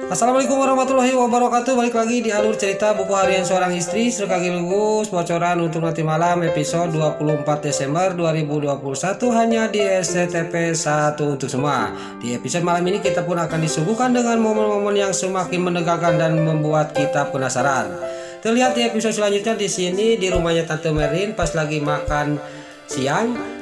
Assalamualaikum warahmatullahi wabarakatuh. Balik lagi di alur cerita buku harian seorang istri Serkagi Lugus. Bocoran untuk nanti malam episode 24 Desember 2021 hanya di SCTP 1 untuk semua. Di episode malam ini kita pun akan disuguhkan dengan momen-momen yang semakin menegangkan dan membuat kita penasaran. Terlihat di episode selanjutnya di sini di rumahnya Tante Merlin pas lagi makan siang.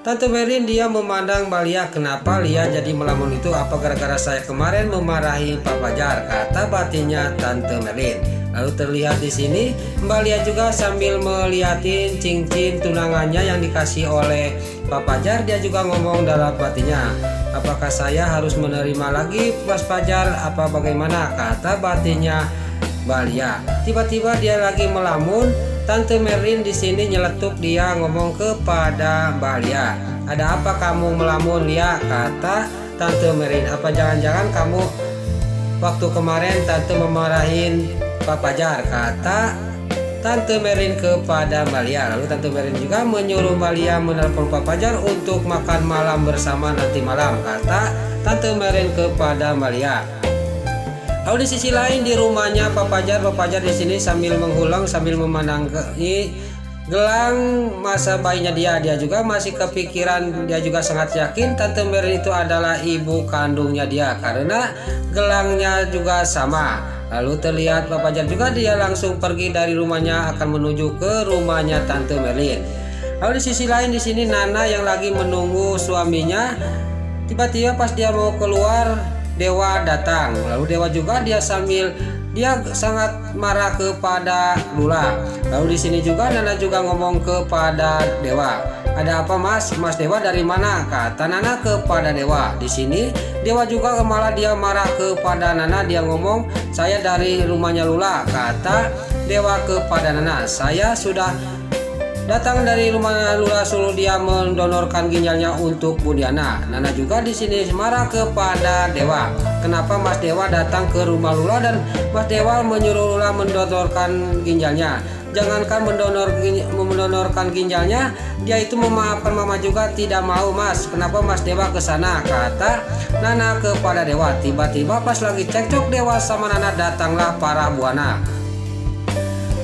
Tante Merlin dia memandang Mbak Lia. Kenapa Lia jadi melamun itu? Apa gara-gara saya kemarin memarahi Pak Fajar? Kata batinnya Tante Merlin. Lalu terlihat di sini Mbak Lia juga sambil melihatin cincin tunangannya yang dikasih oleh Pak Fajar. Dia juga ngomong dalam batinnya, apakah saya harus menerima lagi Mas Fajar? Apa bagaimana? Kata batinnya Mbak Lia. Tiba-tiba dia lagi melamun. Tante Merlin di sini nyeletuk, dia ngomong kepada Mbak Lia, ada apa kamu melamun Lia? Kata Tante Merlin, apa jangan-jangan kamu waktu kemarin Tante memarahin Pak Fajar? Kata Tante Merlin kepada Mbak Lia. Lalu Tante Merlin juga menyuruh Mbak Lia menelpon Pak Fajar untuk makan malam bersama nanti malam. Kata Tante Merlin kepada Mbak Lia. Lalu di sisi lain di rumahnya Pak Fajar di sini sambil menghulang, sambil memandangi gelang masa bayinya dia juga masih kepikiran. Dia juga sangat yakin Tante Merlin itu adalah ibu kandungnya dia karena gelangnya juga sama. Lalu terlihat Pak Fajar juga dia langsung pergi dari rumahnya akan menuju ke rumahnya Tante Merlin. Lalu di sisi lain di sini Nana yang lagi menunggu suaminya, tiba-tiba pas dia mau keluar Dewa datang. Lalu Dewa juga dia sangat marah kepada Lula. Lalu di sini juga Nana juga ngomong kepada Dewa, ada apa Mas? Mas Dewa dari mana? Kata Nana kepada Dewa. Di sini Dewa juga malah dia marah kepada Nana. Dia ngomong, saya dari rumahnya Lula. Kata Dewa kepada Nana, saya sudah datang dari rumah Lula suruh dia mendonorkan ginjalnya untuk Bu Diana. Nana juga di sini marah kepada Dewa. Kenapa Mas Dewa datang ke rumah Lula dan Mas Dewa menyuruh Lula mendonorkan ginjalnya? Jangankan mendonorkan ginjalnya, dia itu memaafkan Mama juga tidak mau Mas. Kenapa Mas Dewa ke sana? Kata Nana kepada Dewa. Tiba-tiba pas lagi cekcok Dewa sama Nana datanglah para buana.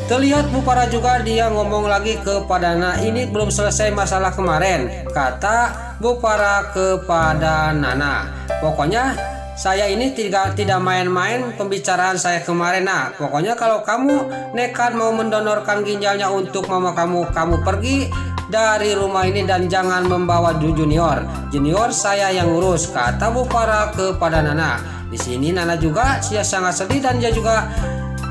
Terlihat Bu Para juga dia ngomong lagi kepada Nana, ini belum selesai masalah kemarin. Kata Bu Para kepada Nana, pokoknya saya ini tidak main-main pembicaraan saya kemarin. Nah, pokoknya kalau kamu nekat mau mendonorkan ginjalnya untuk mama kamu pergi dari rumah ini dan jangan membawa Junior saya yang ngurus. Kata Bu Para kepada Nana. Di sini Nana juga dia sangat sedih dan dia juga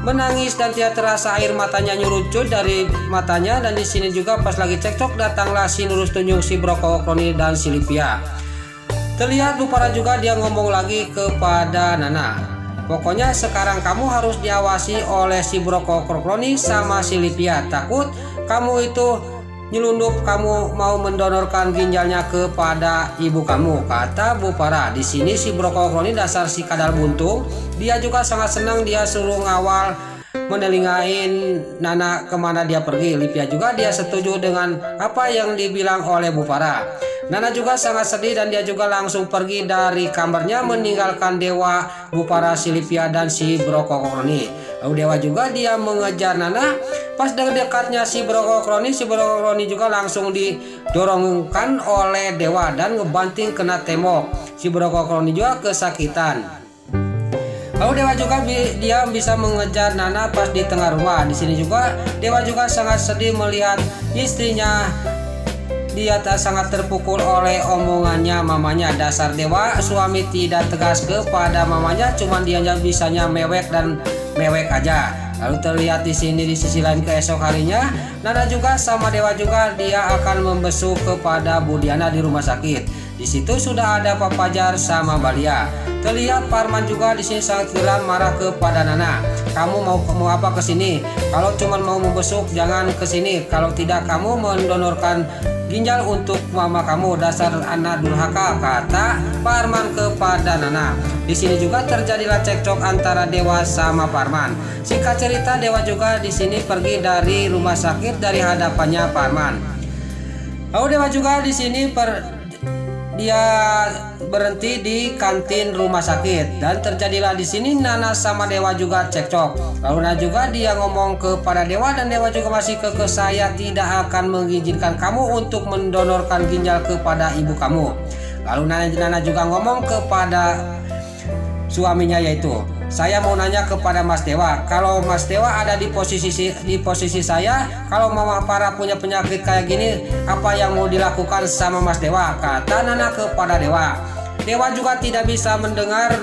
menangis dan tidak terasa air matanya nyurucut dari matanya. Dan di sini juga pas lagi cekcok datanglah si Nurus Tunjung, si Broko Kroni dan si Livia. Terlihat Bu Para juga dia ngomong lagi kepada Nana, pokoknya sekarang kamu harus diawasi oleh si Broko Kroni sama si Livia. Takut kamu itu nyelundup, kamu mau mendonorkan ginjalnya kepada ibu kamu. Kata Bu Para. Di sini si Broko Kroni dasar si kadal buntung, dia juga sangat senang, dia suruh ngawal menelingain Nana kemana dia pergi. Livia juga dia setuju dengan apa yang dibilang oleh Bu Para. Nana juga sangat sedih dan dia juga langsung pergi dari kamarnya meninggalkan Dewa, Bu Para, si Livia dan si Broko Kroni. Lalu Dewa juga dia mengejar Nana. Pas dekatnya si Broko Kroni juga langsung didorongkan oleh Dewa dan ngebanting kena tembok. Si Broko Kroni juga kesakitan. Lalu Dewa juga dia bisa mengejar Nana pas di tengah rumah. Di sini juga Dewa juga sangat sedih melihat istrinya. Dia sangat terpukul oleh omongannya mamanya. Dasar Dewa suami tidak tegas kepada mamanya, cuman dia bisanya mewek dan mewek aja. Lalu terlihat di sini di sisi lain keesok harinya Nana juga sama Dewa juga dia akan membesuk kepada Bu Diana di rumah sakit. Di situ sudah ada Pak Fajar sama Mbak Lia. Terlihat Parman juga di sini sangat geram marah kepada Nana. Kamu mau apa ke sini? Kalau cuma mau membesuk jangan ke sini. Kalau tidak kamu mendonorkan ginjal untuk mama kamu. Dasar anak durhaka, kata Parman kepada Nana. Di sini juga terjadilah cekcok antara Dewa sama Parman. Singkat cerita Dewa juga di sini pergi dari rumah sakit dari hadapannya Parman. Lalu Dewa juga di sini dia berhenti di kantin rumah sakit dan terjadilah di sini Nana sama Dewa juga cekcok. Lalu Nana juga dia ngomong kepada Dewa dan Dewa juga masih kekeh, saya tidak akan mengizinkan kamu untuk mendonorkan ginjal kepada ibu kamu. Lalu Nana juga ngomong kepada suaminya, yaitu saya mau nanya kepada Mas Dewa, kalau Mas Dewa ada di posisi saya, kalau Mama Farah punya penyakit kayak gini, apa yang mau dilakukan sama Mas Dewa? Kata Nana kepada Dewa. Dewa juga tidak bisa mendengar,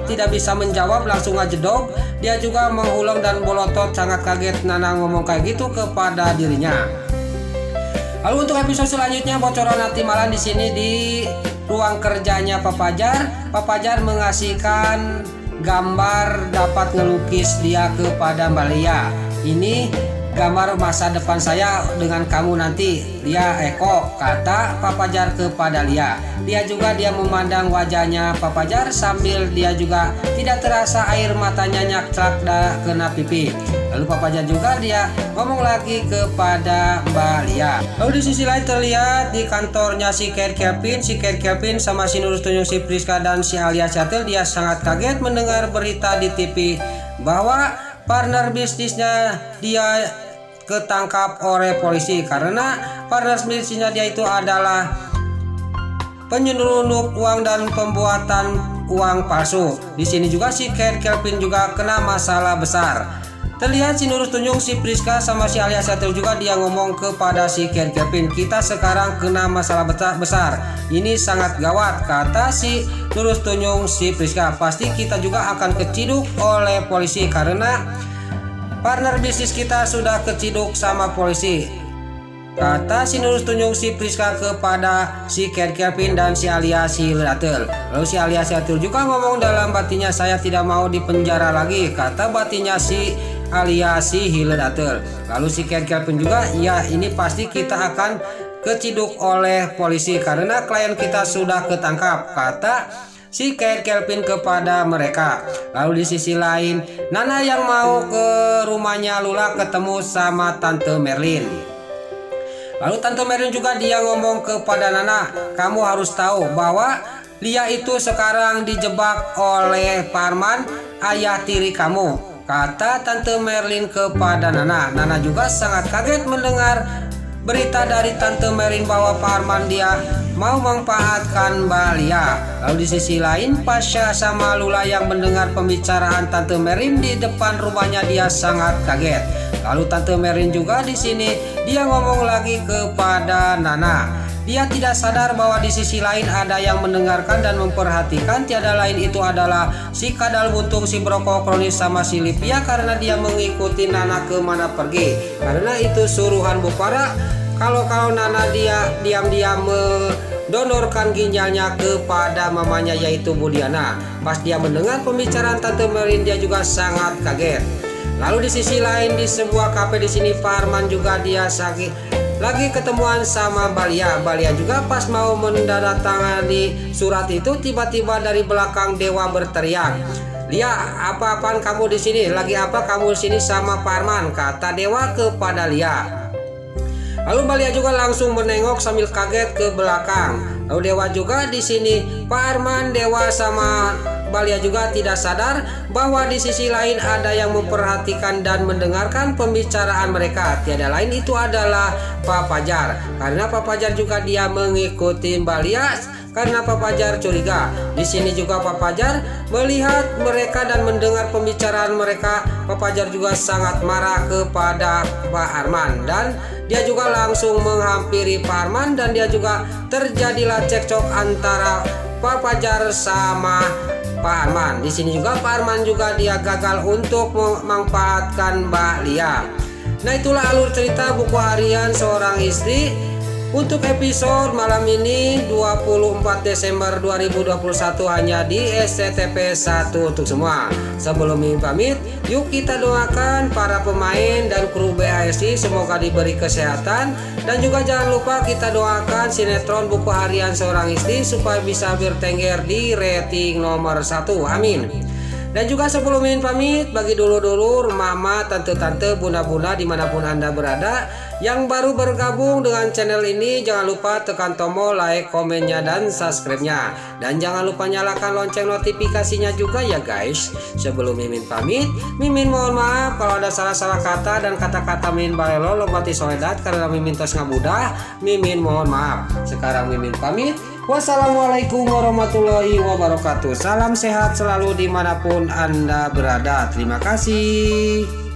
tidak bisa menjawab, langsung aja dog. Dia juga mengulang dan bolotot, sangat kaget Nana ngomong kayak gitu kepada dirinya. Lalu untuk episode selanjutnya bocoran nanti malam di sini di ruang kerjanya Pak Fajar mengasihkan gambar dapat ngelukis dia kepada Mbak Lia. Ini gambar masa depan saya dengan kamu nanti, Lia Eko, kata Pak Fajar kepada Lia. Dia memandang wajahnya Pak Fajar sambil dia juga tidak terasa air matanya nyakrak kena pipi. Lalu Pak Fajar juga dia ngomong lagi kepada Mbak Lia. Lalu di sisi lain terlihat di kantornya si Kevin sama si Nurul Tunjung, si Priska dan si Alia Syatil, dia sangat kaget mendengar berita di TV bahwa partner bisnisnya dia ketangkap oleh polisi karena partner bisnisnya dia itu adalah penyelundup uang dan pembuatan uang palsu. Di sini juga si Kevin juga kena masalah besar. Terlihat si Nurul Tunjung, si Priska sama si Alia Syatil juga dia ngomong kepada si Kevin, kita sekarang kena masalah besar. Ini sangat gawat, kata si Nurul Tunjung, si Priska. Pasti kita juga akan keciduk oleh polisi karena partner bisnis kita sudah keciduk sama polisi, kata si Nurul Tunjung, si Priska kepada si Kevin dan si Alia Syatil. Lalu si Alia Syatil juga ngomong dalam batinnya, saya tidak mau dipenjara lagi, kata batinnya si Alia Syatil. Lalu si Kevin juga, ya ini pasti kita akan keciduk oleh polisi karena klien kita sudah ketangkap, kata si Kevin kepada mereka. Lalu di sisi lain Nana yang mau ke rumahnya Lula ketemu sama Tante Merlin. Lalu Tante Merlin juga dia ngomong kepada Nana, kamu harus tahu bahwa Lia itu sekarang dijebak oleh Parman, ayah tiri kamu, kata Tante Merlin kepada Nana. Nana juga sangat kaget mendengar berita dari Tante Merlin bahwa Parman dia mau memanfaatkan Mbak Lia. Lalu di sisi lain Pasha sama Lula yang mendengar pembicaraan Tante Merlin di depan rumahnya dia sangat kaget. Lalu Tante Merlin juga di sini dia ngomong lagi kepada Nana. Dia tidak sadar bahwa di sisi lain ada yang mendengarkan dan memperhatikan, tiada lain itu adalah si Kadal Buntung, si Broko Kronis sama si Lipia, karena dia mengikuti Nana kemana pergi. Karena itu suruhan Bu Farah kalau Nana dia diam-diam mendonorkan ginjalnya kepada mamanya yaitu Bu Diana. Pas dia mendengar pembicaraan Tante Merlin dia juga sangat kaget. Lalu di sisi lain di sebuah kafe di sini Pak Arman juga dia lagi ketemuan sama Balia. Balia juga pas mau menandatangani surat itu tiba-tiba dari belakang Dewa berteriak, Lia, apa-apaan kamu di sini? Lagi apa kamu di sini sama Pak Arman? Kata Dewa kepada Lia. Lalu Balia juga langsung menengok sambil kaget ke belakang. Lalu Dewa juga di sini Pak Arman, Dewa sama Balia juga tidak sadar bahwa di sisi lain ada yang memperhatikan dan mendengarkan pembicaraan mereka. Tiada lain itu adalah Pak Fajar. Karena Pak Fajar juga dia mengikuti Balia karena Pak Fajar curiga. Di sini juga Pak Fajar melihat mereka dan mendengar pembicaraan mereka. Pak Fajar juga sangat marah kepada Pak Arman dan dia juga langsung menghampiri Pak Arman dan dia juga terjadilah cekcok antara Pak Fajar sama Pak Arman. Di sini juga Pak Arman juga dia gagal untuk memanfaatkan Mbak Lia. Nah, itulah alur cerita buku harian seorang istri untuk episode malam ini 24 Desember 2021 hanya di SCTP 1 untuk semua. Sebelum pamit, yuk kita doakan para pemain dan kru BASI semoga diberi kesehatan, dan juga jangan lupa kita doakan sinetron buku harian seorang istri supaya bisa bertengger di rating nomor 1. Amin. Dan juga sebelum pamit, bagi dulur-dulur, mama, tante-tante, bunda-bunda dimanapun Anda berada Yang baru bergabung dengan channel ini, jangan lupa tekan tombol like, komennya, dan subscribe-nya. Dan jangan lupa nyalakan lonceng notifikasinya juga ya guys. Sebelum Mimin pamit, Mimin mohon maaf kalau ada salah-salah kata dan kata-kata Mimin balelo lompati soedat karena Mimin tos ngabudah. Mimin mohon maaf. Sekarang Mimin pamit. Wassalamualaikum warahmatullahi wabarakatuh. Salam sehat selalu dimanapun Anda berada. Terima kasih.